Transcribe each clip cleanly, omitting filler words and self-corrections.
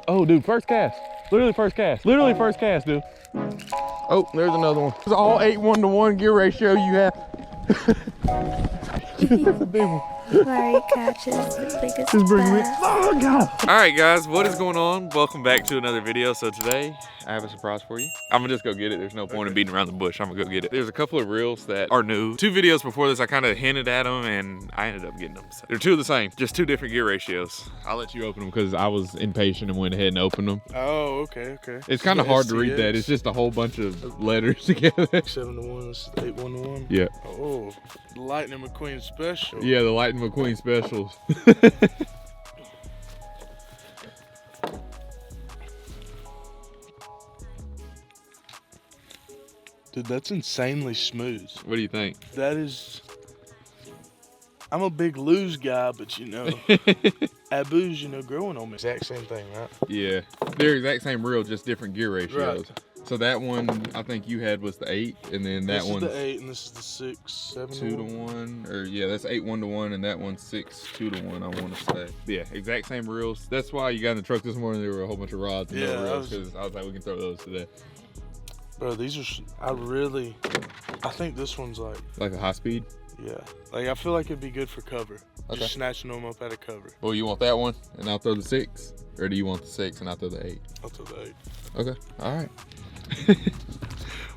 Oh, dude, first cast. Literally first cast. Literally first cast, dude. Oh, there's another one. It's all 8 1-to-1 gear ratio you have. That's a big one. Larry catches the biggest Just bring me. bass. Oh, God. All right, guys, what is going on? Welcome back to another video. So today, I have a surprise for you. I'm gonna just go get it. There's no point in beating around the bush. I'm gonna go get it. There's a couple of reels that are new. 2 videos before this, I kind of hinted at them, and I ended up getting them. So they're 2 of the same, just 2 different gear ratios. I'll let you open them because I was impatient and went ahead and opened them. Oh, okay. It's kind of hard to read that. It's just a whole bunch of letters together. 7-to-1, 8 1-to-1. Yeah. Oh, the Lightning McQueen special. Yeah, the Lightning McQueen specials. Dude, that's insanely smooth. What do you think? That is. I'm a big lose guy, but you know, Abu's, growing on me. Exact same thing, right? Yeah, they're exact same reel, just different gear ratios. Right. So that one I think you had was the 8, and then that one's This is the 8, and this is the 6, 7 2 to 1, or yeah, that's 8 1-to-1, and that one's 6 2 to 1. I want to say, yeah, exact same reels. That's why you got in the truck this morning. There were a whole bunch of rods and no reels because I was like, we can throw those today. Bro, these are. I think this one's like a high speed. Yeah, like I feel like it'd be good for cover. Okay. Just snatching them up out of cover. Well, you want that one, and I'll throw the 6, or do you want the 6 and I'll throw the 8? I'll throw the 8. Okay, all right.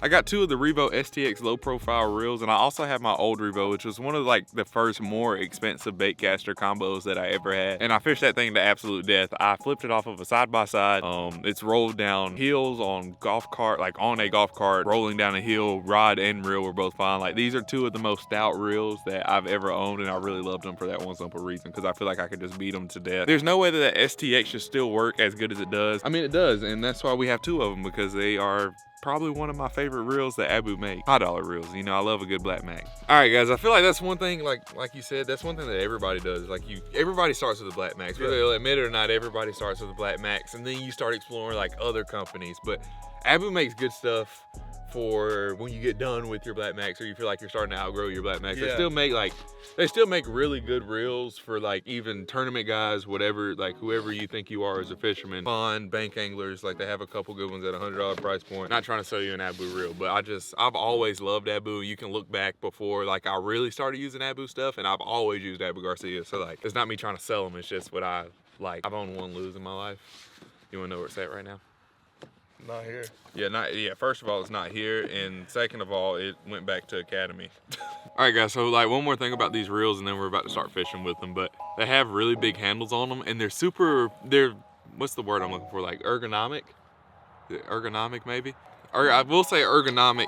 I got 2 of the Revo STX low profile reels, and I also have my old Revo, which was one of the first more expensive baitcaster combos that I ever had. And I fished that thing to absolute death. I flipped it off of a side-by-side. It's rolled down hills on golf cart, like on a golf cart, rolling down a hill. Rod and reel were both fine. Like, these are 2 of the most stout reels that I've ever owned, and I really loved them for that one simple reason, because I feel like I could just beat them to death. There's no way that STX should still work as good as it does. I mean, it does, and that's why we have 2 of them, because they are probably one of my favorite reels that Abu makes. High dollar reels, I love a good black max. All right, guys, I feel like that's one thing, like you said, that's one thing that everybody does. Like, everybody starts with a black max, whether they'll admit it or not. Everybody starts with a black max, and then you start exploring like other companies. But Abu makes good stuff for when you get done with your black max, or you feel like you're starting to outgrow your black max. They still make really good reels for like even tournament guys, whatever, like whoever you think you are as a fisherman, fun bank anglers. Like, they have a couple good ones at $100 price point. Not trying to sell you an Abu reel, but I've always loved Abu. You can look back before like I really started using Abu stuff, and I've always used Abu Garcia. So like, it's not me trying to sell them, it's just what I like. I've owned 1 lose in my life. You wanna know where it's at right now? Not here. Yeah, first of all, it's not here, and second of all, it went back to Academy. All right, guys, so like one more thing about these reels, and then we're about to start fishing with them, but they have really big handles on them, and they're what's the word I'm looking for? Like ergonomic? Ergonomic, maybe? Or I will say ergonomic,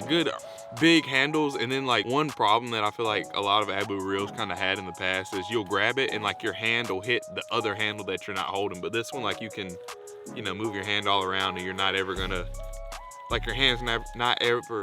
good big handles. And then like one problem that I feel like a lot of Abu reels kind of had in the past is you'll grab it and like your hand will hit the other handle that you're not holding. But this one, like, you can, move your hand all around, and you're not ever gonna, like, your hand's not ever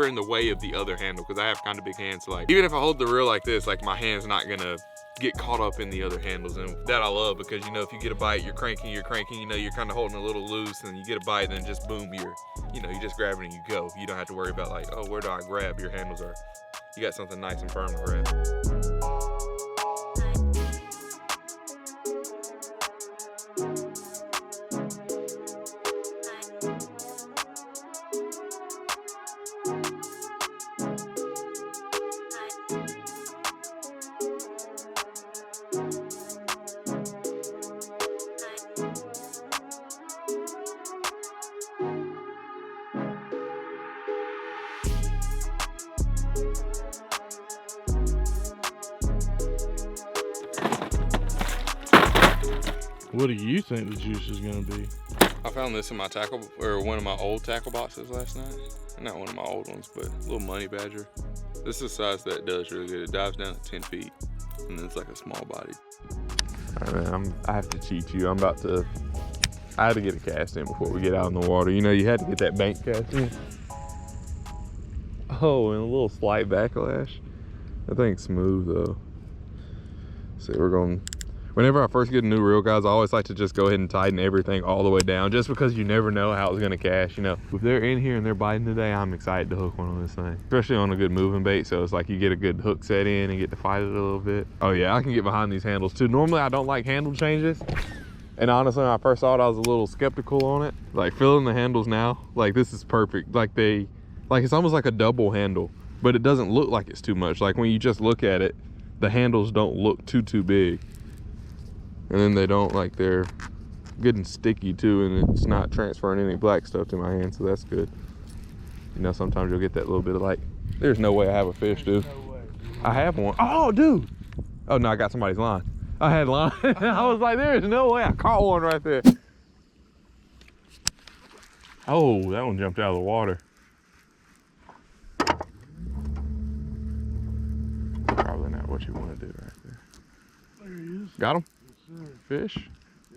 in the way of the other handle, because I have kind of big hands. So like, even if I hold the reel like this, like, my hand's not gonna get caught up in the other handles. And that I love, because if you get a bite, you're cranking, you're kind of holding a little loose, and you get a bite, and then just boom, you just grab it and you go. You don't have to worry about like, oh, where do I grab? Your handles you got something nice and firm to grab. What do you think the juice is gonna be? I found this in my one of my old tackle boxes last night. Not one of my old ones, but a little money badger. This is the size that does really good. It dives down at 10 feet, and then it's like a small body. All right, man, I have to cheat you. I had to get a cast in before we get out in the water. You had to get that bank cast in. Oh, and a little slight backlash. That thing's smooth though. So whenever I first get a new reel, guys, I always like to just go ahead and tighten everything all the way down, just because you never know how it's gonna cast. If they're in here and they're biting today, I'm excited to hook one on this thing, especially on a good moving bait. So it's like you get a good hook set in and get to fight it a little bit. Oh yeah, I can get behind these handles too. Normally I don't like handle changes, And honestly, when I first saw it, I was a little skeptical on it. Like feeling the handles now, like this is perfect. Like it's almost like a double handle, but it doesn't look like it's too much. Like when you just look at it, the handles don't look too big. And then they don't, like, they're getting sticky too, and it's not transferring any black stuff to my hand, so that's good. You know, sometimes you'll get that little bit of like, there's no way I have a fish, dude. No way. I have one. Oh, dude. Oh no, I got somebody's line. I had line. I was like, there's no way. I caught one right there. Oh, that one jumped out of the water. Probably not what you want to do right there. There he is. Got him? Yes, sir. Fish.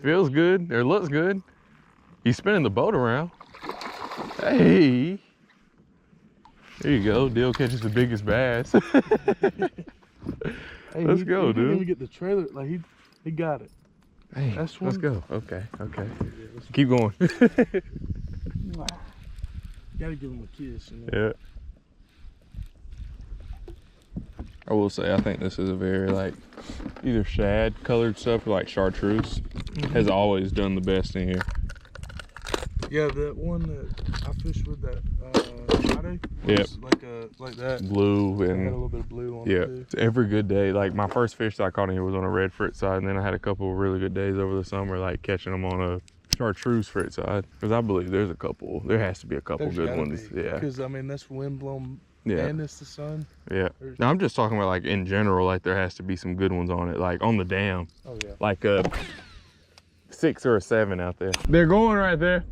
Feels good, or looks good. He's spinning the boat around. Hey. There you go. Dill catches the biggest bass. Hey, Let's go, he didn't dude. even get the trailer. Like he got it. Hey, That's let's one. go. Okay. Keep going. Gotta give him a kiss. You know? Yeah. I will say, I think this is a very, like, either shad colored stuff or like chartreuse has always done the best in here. Yeah, that one that I fished with that Friday. Yep. Was like that. Blue It had a and little bit of blue on yeah, it too. it's every good day. Like my first fish that I caught in here was on a red frit side, and then I had a couple of really good days over the summer, like catching them on a chartreuse frit side. Because I believe there has to be a couple There's good gotta ones. be, Yeah. Because I mean that's wind blown Yeah. and it's the sun. Yeah. Now I'm just talking about like in general, like there has to be some good ones on it, like on the dam. Oh yeah. Like a 6 or a 7 out there. They're going right there.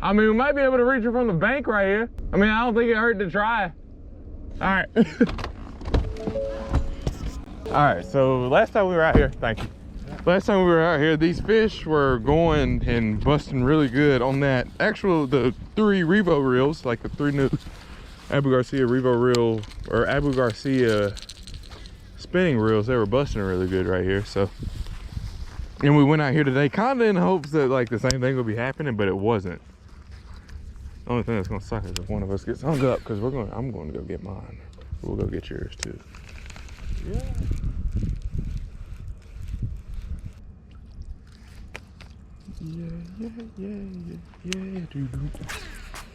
I mean, we might be able to reach it from the bank right here. I mean, I don't think it hurt to try. All right. All right, so last time we were out here, thank you. Last time we were out here, these fish were going and busting really good on that the 3 Revo reels, like the 3 new Abu Garcia Revo reel, or Abu Garcia spinning reels. They were busting really good right here, so. And we went out here today kind of in hopes that like the same thing would be happening, but it wasn't. The only thing that's gonna suck is if one of us gets hung up, because I'm going to go get mine. We'll go get yours too. Yeah. Yeah, dude.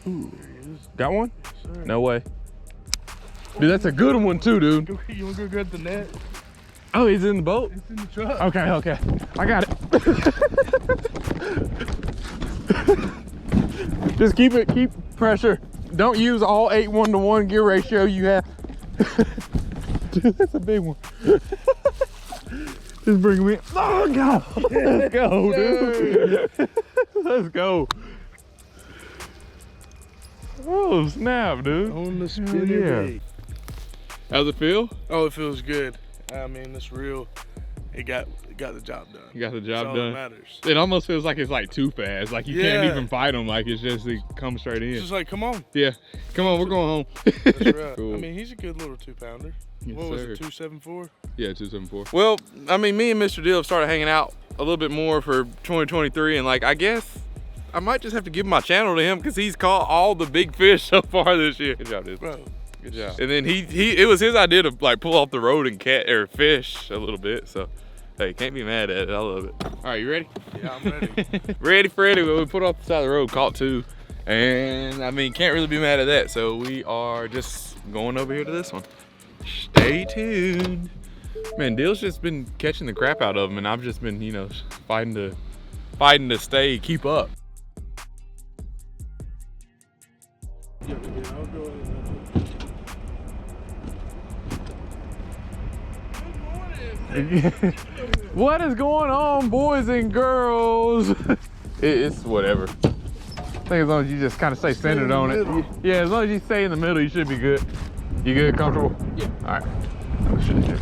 Ooh. There he is. Got one? Yes, sir. No way. Dude, that's a good one too, dude. You wanna go grab the net? Oh, he's in the boat? It's in the truck. Okay. I got it. Just keep pressure. Don't use all 8 1-to-1 gear ratio you have. Dude, that's a big one. Just bring me. Oh God! Let's go, dude. Let's go. Oh snap, dude. On the Hell spinner yeah. bait. How's it feel? Oh, it feels good. I mean, it's real. It got the job done. You got the That's job all done. that matters. It almost feels like it's like too fast. Like you can't Yeah. even fight them. Like it's just it comes straight in. It's just like, come on. Yeah. Come on, we're going home. That's right. Cool. I mean, he's a good little 2-pounder. Yes, What was sir. it, 274? Yeah, 274. Well, I mean, me and Mr. Dill have started hanging out a little bit more for 2023, and like, I guess I might just have to give my channel to him because he's caught all the big fish so far this year. Good job, dude. Bro, Good job. And then it was his idea to like pull off the road and fish a little bit. So, hey, can't be mad at it. I love it. All right, you ready? yeah, I'm ready. Ready, Freddy. Well, we put off the side of the road, caught 2. And I mean, can't really be mad at that. So we are just going over here to this one. Stay tuned. Man, Dill's just been catching the crap out of him, and I've just been, you know, fighting to keep up. Yeah, I'll go ahead. What is going on, boys and girls? It's whatever. I think as long as you just kind of stay centered on it. Yeah, as long as you stay in the middle, you should be good. You good, comfortable? Yeah. All right. Oh shit.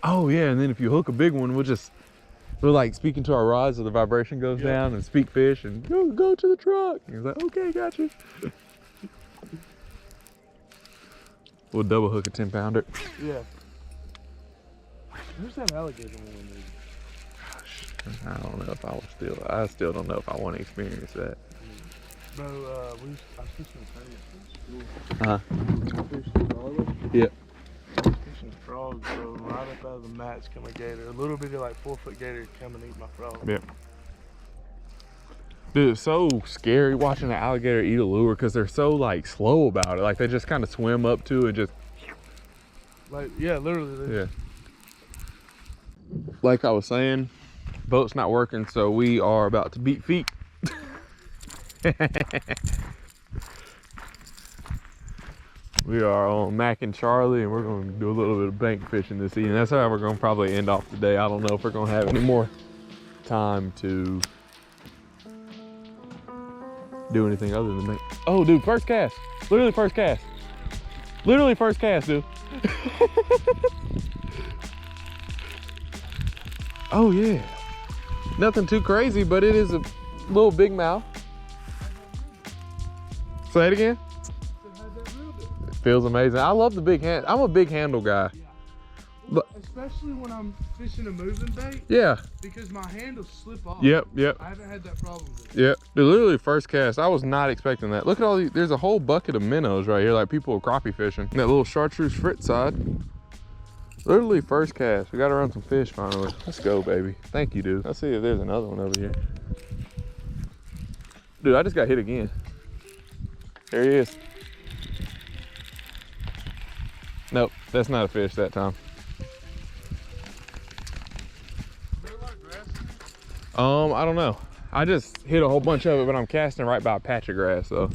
Oh yeah, and then if you hook a big one, we'll like speak into our rods so the vibration goes down and speak fish and go to the truck. And he's like, okay, gotcha. We'll double hook a 10-pounder. Yeah. Where's that alligator one, dude? I don't know if I still don't know if I want to experience that. Bro, I was fishing a Uh-huh. I fished the garlic. Yep. Fish fishing frogs, bro. Right up out of the mats come a gator. A little bitty like 4-foot gator come and eat my frog. Yep. Dude, it's so scary watching an alligator eat a lure because they're so like slow about it. Like they just kind of swim up to it, just like, yeah, literally. Yeah. Like I was saying, boat's not working, so we are about to beat feet. We are on Mac and Charlie, and we're going to do a little bit of bank fishing this evening. That's how we're going to probably end off the day. I don't know if we're going to have any more time to do anything other than bank. Oh, dude, first cast. Literally first cast. Literally first cast, dude. Oh, yeah. Nothing too crazy, but it is a little big mouth. Say it again. It feels amazing. I love the big hand. I'm a big handle guy. But especially when I'm fishing a moving bait. Yeah. Because my handles slip off. Yep. I haven't had that problem with it. Yep. Dude, literally first cast. I was not expecting that. Look at all these. There's a whole bucket of minnows right here, like people are crappie fishing. And that little chartreuse frit side. Literally first cast. We got to run some fish finally. Let's go, baby. Thank you, dude. Let's see if there's another one over here. Dude, I just got hit again. There he is. Nope, that's not a fish that time. I don't know. I just hit a whole bunch of it, but I'm casting right by a patch of grass, so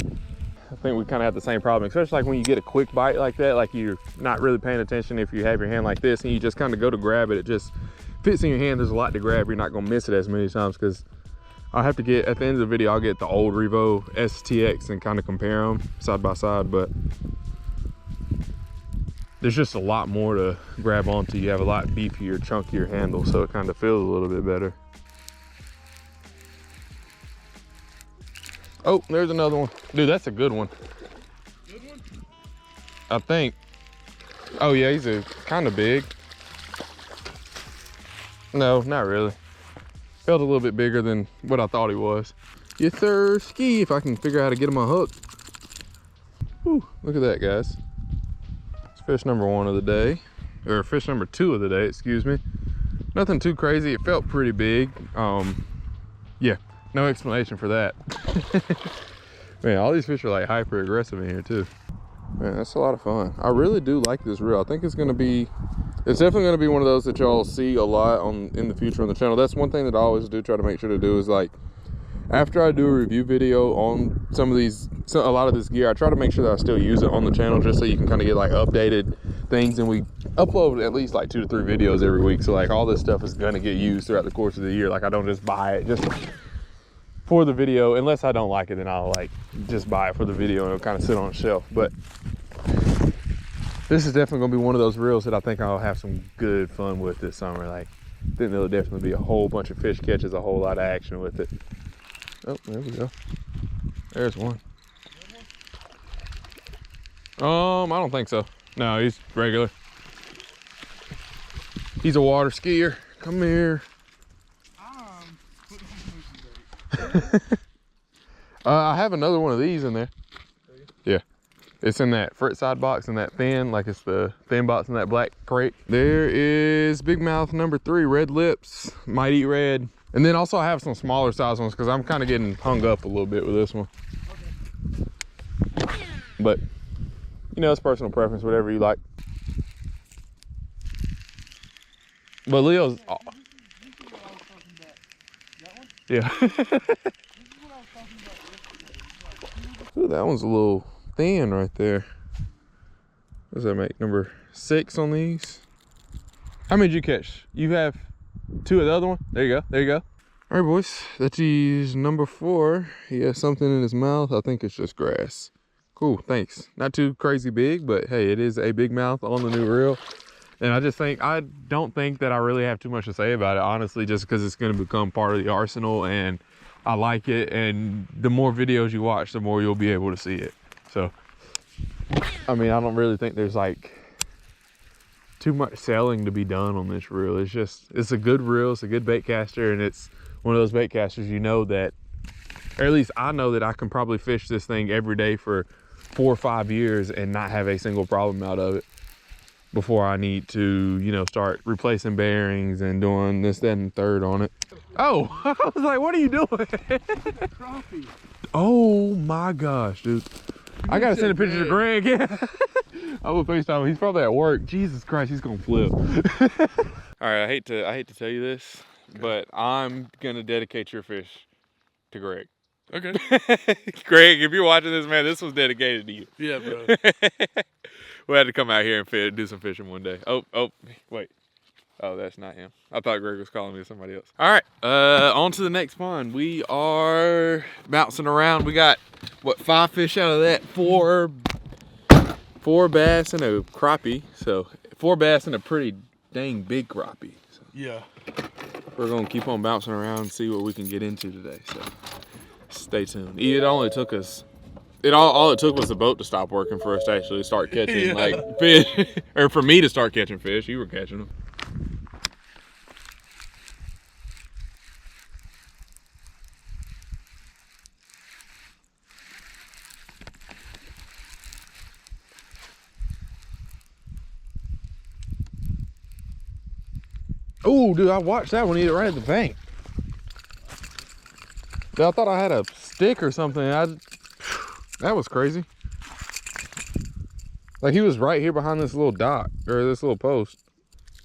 I think we kind of have the same problem, especially like when you get a quick bite like that, like you're not really paying attention if you have your hand like this and you just kind of go to grab it, it just fits in your hand. There's a lot to grab. You're not gonna miss it as many times because I'll have to get, at the end of the video, I'll get the old Revo STX and kind of compare them side by side, but there's just a lot more to grab onto. You have a lot beefier, chunkier handle, so it kind of feels a little bit better. Oh, there's another one. Dude, that's a good one. Good one? I think. Oh yeah, he's a kind of big. No, not really. Felt a little bit bigger than what I thought he was. Yes sir, ski, if I can figure out how to get him on hook. Whew, look at that, guys. It's fish number 1 of the day. Or fish number 2 of the day, excuse me. Nothing too crazy, it felt pretty big. Yeah, no explanation for that. Man, all these fish are like hyper aggressive in here too. Man, that's a lot of fun. I really do like this reel. I think it's definitely gonna be one of those that y'all see a lot in the future on the channel. That's one thing that I always do try to make sure to do is, like, after I do a review video on a lot of this gear, I try to make sure that I still use it on the channel just so you can kind of get like updated things, and we upload at least like 2 to 3 videos every week. So like all this stuff is gonna get used throughout the course of the year. Like I don't just buy it just for the video, unless I don't like it, then I'll like just buy it for the video and it'll kind of sit on a shelf. But this is definitely gonna be one of those reels that I think I'll have some good fun with this summer. Like I think there'll definitely be a whole bunch of fish catches, a whole lot of action with it. Oh, there we go. There's one. I don't think so. No, he's regular. He's a water skier. Come here. I have another one of these in there. Yeah. It's in that frit side box, in that thin, like it's the thin box in that black crate. There is big mouth number 3, red lips, might eat red. And then also I have some smaller size ones because I'm kind of getting hung up a little bit with this one. Okay. But, you know, it's personal preference, whatever you like. But Leo's... Oh. Yeah. Ooh, that one's a little thin right there. What does that make? Number 6 on these. How many did you catch? You have 2 of the other one? There you go. There you go. All right, boys. That's number 4. He has something in his mouth. I think it's just grass. Cool. Thanks. Not too crazy big, but hey, it is a big mouth on the new reel. And I don't think that I really have too much to say about it, honestly, just because it's going to become part of the arsenal and I like it. And the more videos you watch, the more you'll be able to see it. So, I mean, I don't really think there's like too much selling to be done on this reel. It's a good reel. It's a good bait caster. And it's one of those bait casters, you know, that, or at least I know that I can probably fish this thing every day for 4 or 5 years and not have a single problem out of it. before I need to, you know, start replacing bearings and doing this, that, and third on it. Oh, I was like, what are you doing? Crappie. Oh my gosh, dude. I gotta send a picture to Greg. Yeah. I will FaceTime him. He's probably at work. Jesus Christ, he's gonna flip. All right, I hate to tell you this, but I'm gonna dedicate your fish to Greg. Okay. Greg, if you're watching this, man, this was dedicated to you. Yeah, bro. We'll have to come out here and do some fishing one day. Oh, wait. Oh, that's not him. I thought Greg was calling me somebody else. All right, on to the next pond. We are bouncing around. We got, what, 5 fish out of that? Four bass and a crappie. So 4 bass and a pretty dang big crappie. So Yeah. we're gonna keep on bouncing around and see what we can get into today. So stay tuned. It only took us, all it took was the boat to stop working for us to actually start catching like fish, or for me to start catching fish. You were catching them. Oh, dude, I watched that one eat it right at the bank. Dude, I thought I had a stick or something. That was crazy. Like, he was right here behind this little dock, or this little post.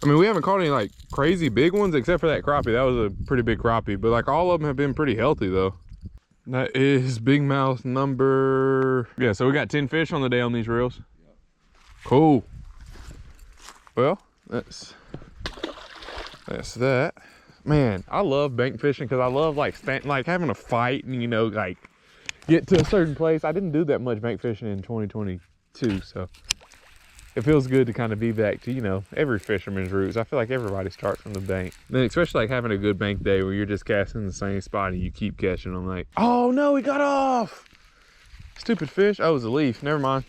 I mean, we haven't caught any like crazy big ones except for that crappie. That was a pretty big crappie, but like all of them have been pretty healthy though. That is big mouth number, yeah, so we got 10 fish on the day on these reels. Cool. Well, that's that. Man, I love bank fishing because I love like having a fight and, you know, like get to a certain place. I didn't do that much bank fishing in 2022, so it feels good to kind of be back to, you know, every fisherman's roots. I feel like everybody starts from the bank. Then especially like having a good bank day where you're just casting the same spot and you keep catching them. Like, oh no, he got off. Stupid fish. Oh, it was a leaf. Never mind.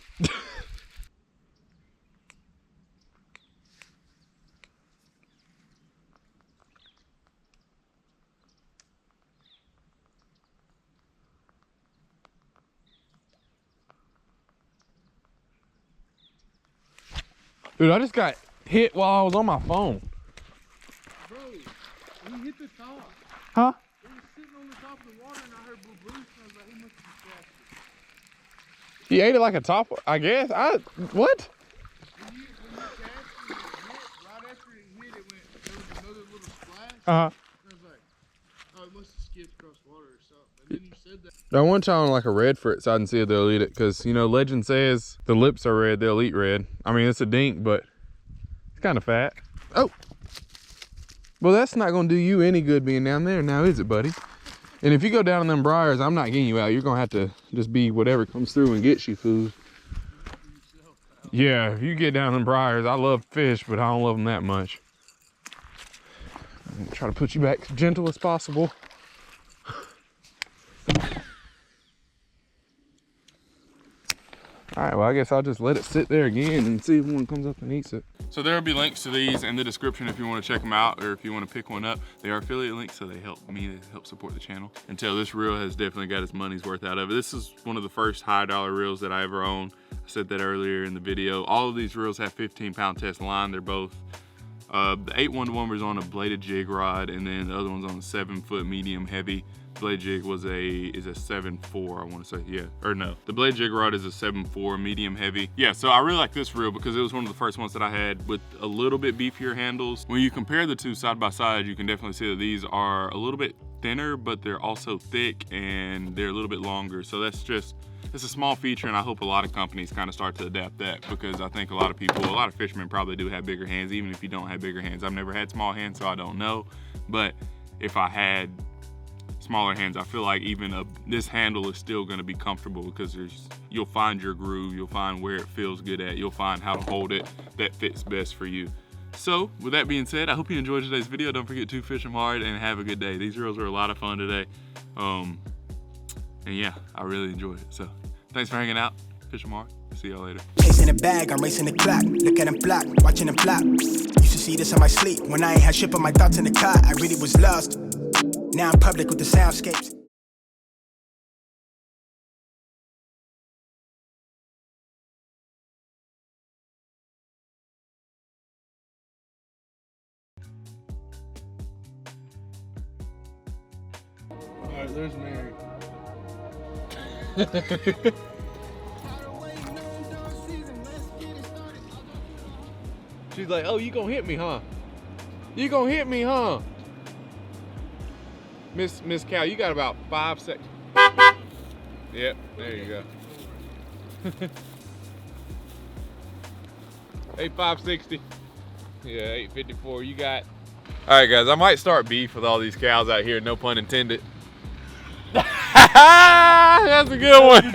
Dude, I just got hit while I was on my phone. Bro, he hit the top. Huh? He was sitting on the top of the water and I heard blue blue, and I was like, he must have been casting. He ate it like a top, I guess. What? When you cast and it hit, right after it hit, there was another little splash. Uh-huh. And I was like, oh, it must have skipped across water or something. And then you said that. I want to try on like a red frit so I can see if they'll eat it. Because, you know, legend says the lips are red, they'll eat red. I mean, it's a dink, but it's kind of fat. Oh. Well, that's not going to do you any good being down there now, is it, buddy? And if you go down in them briars, I'm not getting you out. You're going to have to just be whatever comes through and gets you food. Yeah, if you get down in them briars, I love fish, but I don't love them that much. I'm going to try to put you back as gentle as possible. All right, well, I guess I'll just let it sit there again and see if one comes up and eats it. So there will be links to these in the description if you want to check them out or if you want to pick one up. They are affiliate links, so they help me to help support the channel. Until this reel has definitely got its money's worth out of it. This is one of the first high dollar reels that I ever owned. I said that earlier in the video. All of these reels have 15-pound test line. They're both, the 8-1-1 was on a bladed jig rod, and then the other one's on a 7-foot medium heavy. Blade jig is a 7.4, I want to say, yeah, or no. The blade jig rod is a 7.4 medium heavy. Yeah, so I really like this reel because it was one of the first ones that I had with a little bit beefier handles. When you compare the two side by side, you can definitely see that these are a little bit thinner, but they're also thick and they're a little bit longer. So that's just, it's a small feature, and I hope a lot of companies kind of start to adapt that, because I think a lot of fishermen probably do have bigger hands, even if you don't have bigger hands. I've never had small hands, so I don't know. But if I had smaller hands, I feel like even this handle is still going to be comfortable, because you'll find your groove, you'll find where it feels good at, you'll find how to hold it that fits best for you. So with that being said, I hope you enjoyed today's video. Don't forget to fish them hard and have a good day. These reels were a lot of fun today, and yeah, I really enjoyed it. So thanks for hanging out. Fish them hard. See y'all later. Chasing the bag, I'm racing the clock. Look at them block, watching them flop. Used to see this in my sleep. When I ain't had shit but my thoughts in the car, I really was lost. Now I'm public with the soundscapes. right, there's Mary. She's like, oh, you gonna hit me, huh? You gonna hit me, huh? Miss Cow, you got about 5 seconds. Yep, there you go. Hey, 560. Yeah, 854. You got. All right, guys. I might start beef with all these cows out here. No pun intended. That's a good one.